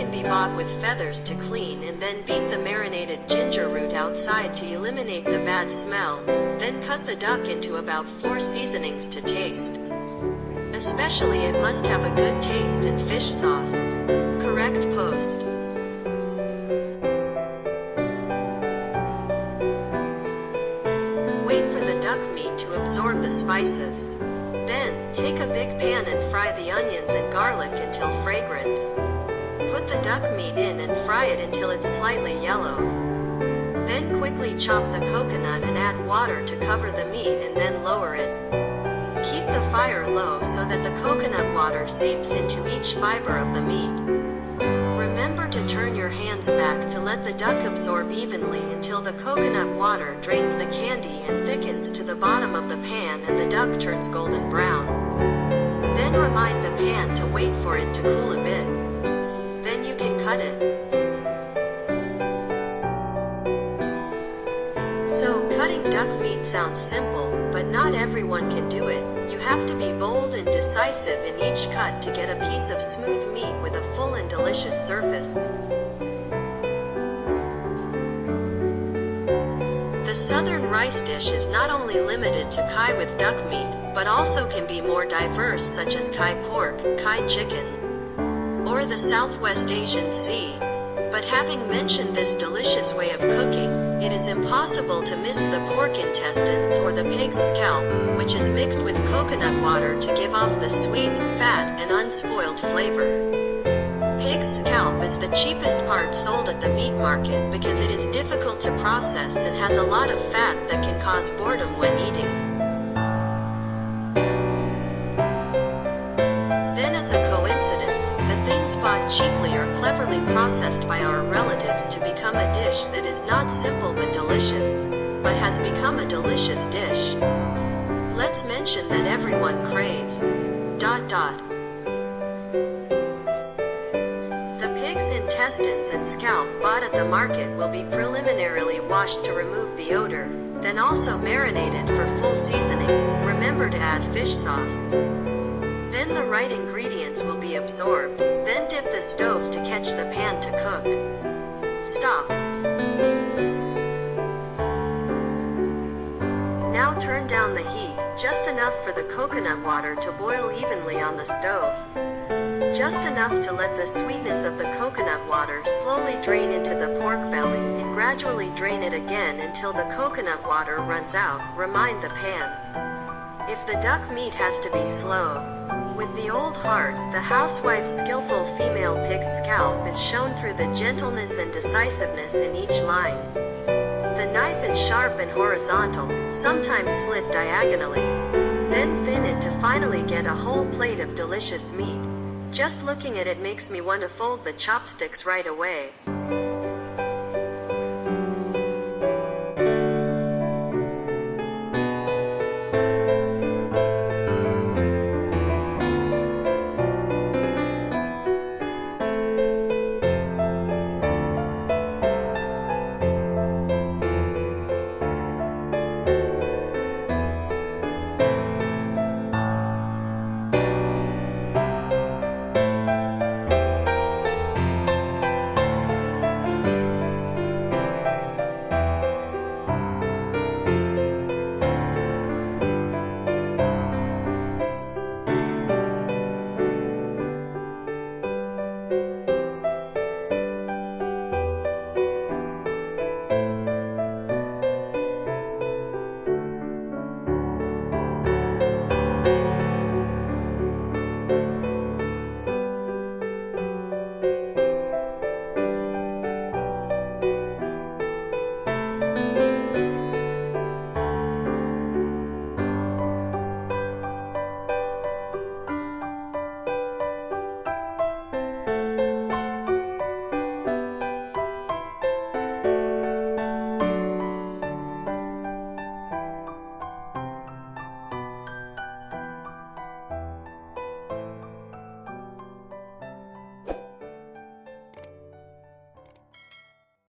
can be bought with feathers to clean, and then beat the marinated ginger root outside to eliminate the bad smell. Then cut the duck into about 4 seasonings to taste. Especially it must have a good taste and fish sauce. Correct post. Wait for the duck meat to absorb the spices. Then, take a big pan and fry the onions and garlic until fragrant. Put the duck meat in and fry it until it's slightly yellow. Then quickly chop the coconut and add water to cover the meat and then lower it. Keep the fire low so that the coconut water seeps into each fiber of the meat. Remember to turn your hands back to let the duck absorb evenly until the coconut water drains the candy and thickens to the bottom of the pan and the duck turns golden brown. Then remind the pan to wait for it to cool a bit. Then you can cut it. So, cutting duck meat sounds simple, but not everyone can do it. You have to be bold and decisive in each cut to get a piece of smooth meat with a full and delicious surface. The southern rice dish is not only limited to kai with duck meat, but also can be more diverse, such as kai pork, kai chicken, or the Southwest Asian Sea. But having mentioned this delicious way of cooking, it is impossible to miss the pork intestines or the pig's scalp, which is mixed with coconut water to give off the sweet, fat, and unspoiled flavor. Pig's scalp is the cheapest part sold at the meat market because it is difficult to process and has a lot of fat that can cause boredom when eating. Then, as a coincidence, the things bought cheaply are cleverly processed by our relatives to become a dish that is not simple but delicious, but has become a delicious dish. Let's mention that everyone craves ... The pig's intestines and scalp bought at the market will be preliminarily washed to remove the odor, then also marinated for full seasoning. Remember to add fish sauce. Then the right ingredients will be absorbed, then dip the stove to catch the pan to cook. Stop. Now turn down the heat, just enough for the coconut water to boil evenly on the stove. Just enough to let the sweetness of the coconut water slowly drain into the pork belly and gradually drain it again until the coconut water runs out. Remind the pan. If the duck meat has to be slow. With the old heart, the housewife's skillful female pig's scalp is shown through the gentleness and decisiveness in each line. The knife is sharp and horizontal, sometimes slit diagonally. Then thin it to finally get a whole plate of delicious meat. Just looking at it makes me want to fold the chopsticks right away.